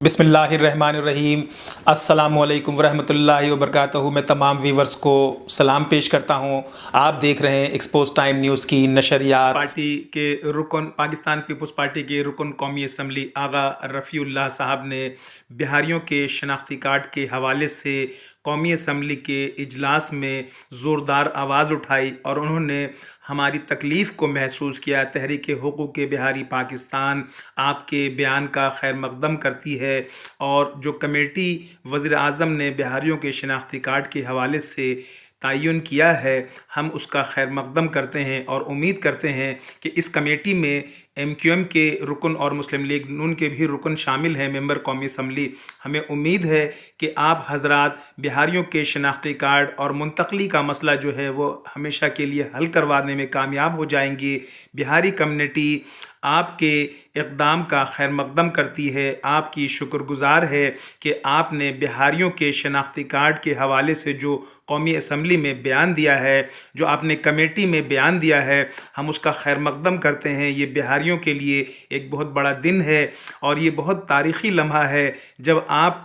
بسم اللہ الرحمن الرحیم۔ السلام علیکم ورحمۃ اللہ وبرکاتہ۔ میں تمام ویورز کو سلام پیش کرتا ہوں۔ آپ دیکھ رہے ہیں ایکسپوز ٹائم نیوز کی نشریات۔ پاکستان پیپلز پارٹی کے رکن قومی اسمبلی آغا رفیع اللہ صاحب نے بہاریوں کے شناختی کارڈ کے حوالے سے قومی اسمبلی کے اجلاس میں زوردار آواز اٹھائی اور انہوں نے ہماری تکلیف کو محسوس کیا۔ تحریک حقوق بہاری پاکستان آپ کے بیان کا خیر مقدم کرتی ہے اور جو کمیٹی وزیر اعظم نے بہاریوں کے شناختی کارڈ کے حوالے سے تعین کیا ہے، ہم اس کا خیر مقدم کرتے ہیں اور امید کرتے ہیں کہ اس کمیٹی میں MQM کے رکن اور مسلم لیگ نون کے بھی رکن شامل ہیں، ممبر قومی اسمبلی۔ ہمیں امید ہے کہ آپ حضرات بہاریوں کے شناختی کارڈ اور منتقلی کا مسئلہ جو ہے وہ ہمیشہ کے لیے حل کروانے میں کامیاب ہو جائیں گے۔ بہاری کمیونٹی آپ کے اقدام کا خیر مقدم کرتی ہے، آپ کی شکر گزار ہے کہ آپ نے بہاریوں کے شناختی کارڈ کے حوالے سے جو قومی اسمبلی میں بیان دیا ہے، جو آپ نے کمیٹی میں بیان دیا ہے، ہم اس کا خیر مقدم کرتے ہیں۔ یہ بہاریوں کے لیے ایک بہت بڑا دن ہے اور یہ بہت تاریخی لمحہ ہے جب آپ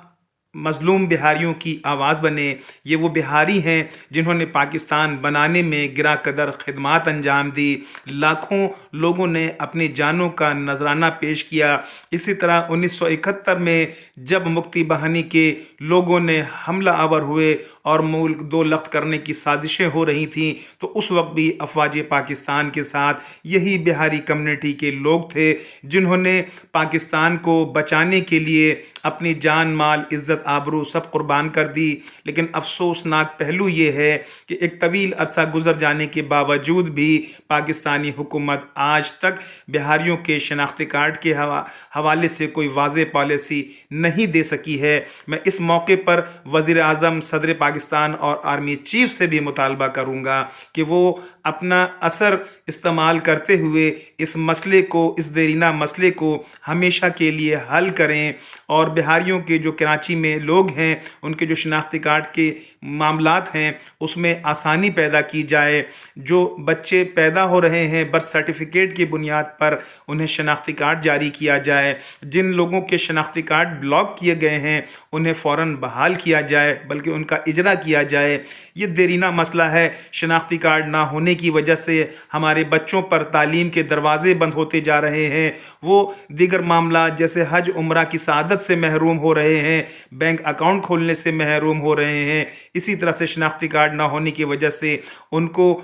مظلوم بہاریوں کی آواز بنے۔ یہ وہ بہاری ہیں جنہوں نے پاکستان بنانے میں گرا قدر خدمات انجام دی، لاکھوں لوگوں نے اپنی جانوں کا نذرانہ پیش کیا۔ اسی طرح 1971 میں جب مکتی بہانی کے لوگوں نے حملہ آور ہوئے اور ملک دو لخت کرنے کی سازشیں ہو رہی تھیں تو اس وقت بھی افواج پاکستان کے ساتھ یہی بہاری کمیونٹی کے لوگ تھے جنہوں نے پاکستان کو بچانے کے لیے اپنی جان مال عزت آبرو سب قربان کر دی۔ لیکن افسوسناک پہلو یہ ہے کہ ایک طویل عرصہ گزر جانے کے باوجود بھی پاکستانی حکومت آج تک بہاریوں کے شناختی کارڈ کے حوالے سے کوئی واضح پالیسی نہیں دے سکی ہے۔ میں اس موقع پر وزیر اعظم، صدر پاکستان اور آرمی چیف سے بھی مطالبہ کروں گا کہ وہ اپنا اثر استعمال کرتے ہوئے اس مسئلے کو، اس دیرینہ مسئلے کو ہمیشہ کے لیے حل کریں اور بہاریوں کے جو کراچی میں لوگ ہیں ان کے جو شناختی کارڈ کے معاملات ہیں اس میں آسانی پیدا کی جائے۔ جو بچے پیدا ہو رہے ہیں برتھ سرٹیفکیٹ کی بنیاد پر انہیں شناختی کارڈ جاری کیا جائے۔ جن لوگوں کے شناختی کارڈ بلاک کیے گئے ہیں انہیں فوراً بحال کیا جائے، بلکہ ان کا اجرا کیا جائے۔ یہ دیرینہ مسئلہ ہے۔ شناختی کارڈ نہ ہونے کی وجہ سے ہمارے بچوں پر تعلیم کے دروازے بند ہوتے جا رہے ہیں، وہ دیگر معاملات جیسے حج عمرہ کی سعادت سے محروم ہو رہے ہیں، بینک اکاؤنٹ کھولنے سے محروم ہو رہے ہیں۔ اسی طرح سے شناختی کارڈ نہ ہونے کی وجہ سے ان کو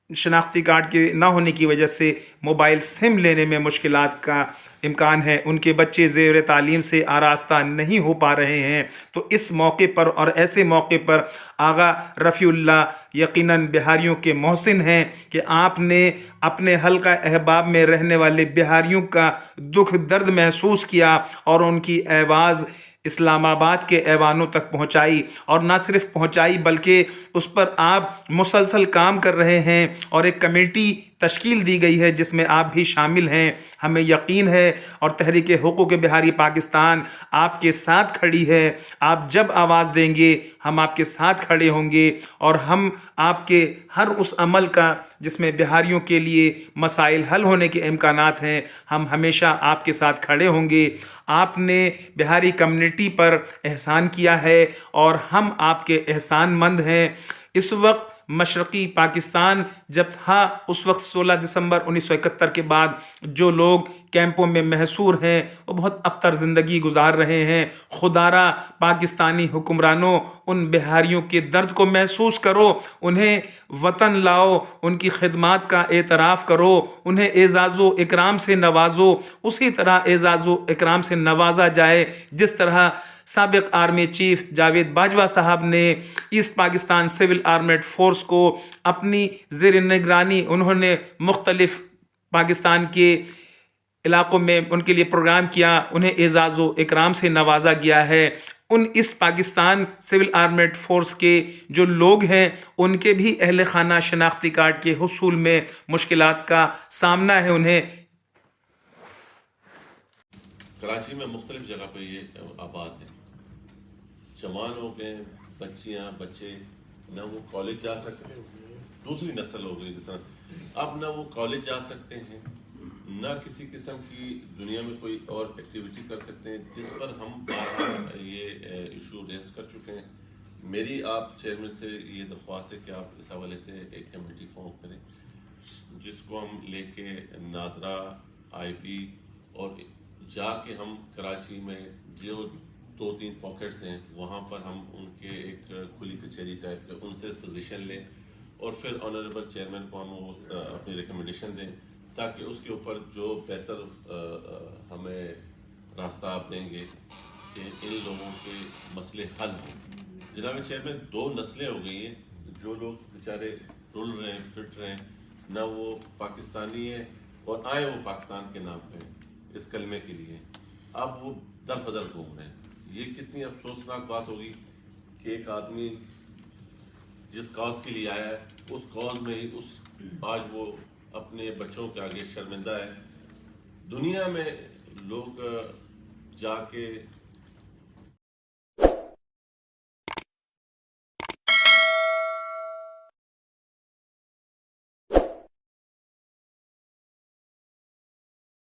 شناختی کارڈ کے نہ ہونے کی وجہ سے موبائل سم لینے میں مشکلات کا امکان ہے، ان کے بچے زیر تعلیم سے آراستہ نہیں ہو پا رہے ہیں۔ تو اس موقع پر اور ایسے موقع پر آغا رفیع اللہ یقیناً بہاریوں کے محسن ہیں کہ آپ نے اپنے حلقہ احباب میں رہنے والے بہاریوں کا دکھ درد محسوس کیا اور ان کی آواز اسلام آباد کے ایوانوں تک پہنچائی، اور نہ صرف پہنچائی بلکہ اس پر آپ مسلسل کام کر رہے ہیں اور ایک کمیٹی تشکیل دی گئی ہے جس میں آپ بھی شامل ہیں۔ ہمیں یقین ہے اور تحریک حقوق بہاری پاکستان آپ کے ساتھ کھڑی ہے۔ آپ جب آواز دیں گے ہم آپ کے ساتھ کھڑے ہوں گے اور ہم آپ کے ہر اس عمل کا جس میں بہاریوں کے لیے مسائل حل ہونے کے امکانات ہیں، ہم ہمیشہ آپ کے ساتھ کھڑے ہوں گے۔ آپ نے بہاری کمیونٹی پر احسان کیا ہے اور ہم آپ کے احسان مند ہیں۔ اس وقت مشرقی پاکستان جب تھا اس وقت 16 دسمبر 1971 کے بعد جو لوگ کیمپوں میں محصور ہیں وہ بہت ابتر زندگی گزار رہے ہیں۔ خدا را پاکستانی حکمرانوں ان بہاریوں کے درد کو محسوس کرو، انہیں وطن لاؤ، ان کی خدمات کا اعتراف کرو، انہیں اعزاز و اکرام سے نوازو، اسی طرح اعزاز و اکرام سے نوازا جائے جس طرح سابق آرمی چیف جاوید باجوہ صاحب نے ایسٹ پاکستان سول آرمیڈ فورس کو اپنی زیر نگرانی انہوں نے مختلف پاکستان کے علاقوں میں ان کے لیے پروگرام کیا، انہیں اعزاز و اکرام سے نوازا گیا ہے۔ ان ایسٹ پاکستان سول آرمیڈ فورس کے جو لوگ ہیں ان کے بھی اہل خانہ شناختی کارڈ کے حصول میں مشکلات کا سامنا ہے۔ انہیں کراچی میں مختلف جگہ پہ یہ آباد ہیں، جوان ہو گئے، بچیاں بچے، نہ وہ کالج جا سکتے، دوسری نسل ہو گئی جس طرح اب نہ وہ کالج جا سکتے ہیں، نہ کسی قسم کی دنیا میں کوئی اور ایکٹیویٹی کر سکتے ہیں جس پر ہم بارہا یہ ایشو ریز کر چکے ہیں. میری آپ چیئرمین سے یہ درخواست ہے کہ آپ اس حوالے سے ایک کمیٹی فارم کریں جس کو ہم لے کے نادرا آئی پی اور جا کے ہم کراچی میں جو 2-3 پاکٹس ہیں وہاں پر ہم ان کے ایک کھلی کچہری ٹائپ کے ان سے سجیشن لیں اور پھر آنریبل چیئرمین کو ہم اپنی ریکمنڈیشن دیں تاکہ اس کے اوپر جو بہتر ہمیں راستہ آپ دیں گے کہ ان لوگوں کے مسئلے حل ہوں. جناب چیئرمین 2 نسلیں ہو گئی ہیں جو لوگ بیچارے رل رہے ہیں پھٹ رہے ہیں نہ وہ پاکستانی ہیں اور آئے وہ پاکستان کے نام پہ اس کلمے کے لیے اب وہ در بدر گھوم رہے ہیں. یہ کتنی افسوسناک بات ہوگی کہ ایک آدمی جس کاز کے لیے آیا ہے اس کاز میں ہی آج وہ اپنے بچوں کے آگے شرمندہ ہے. دنیا میں لوگ جا کے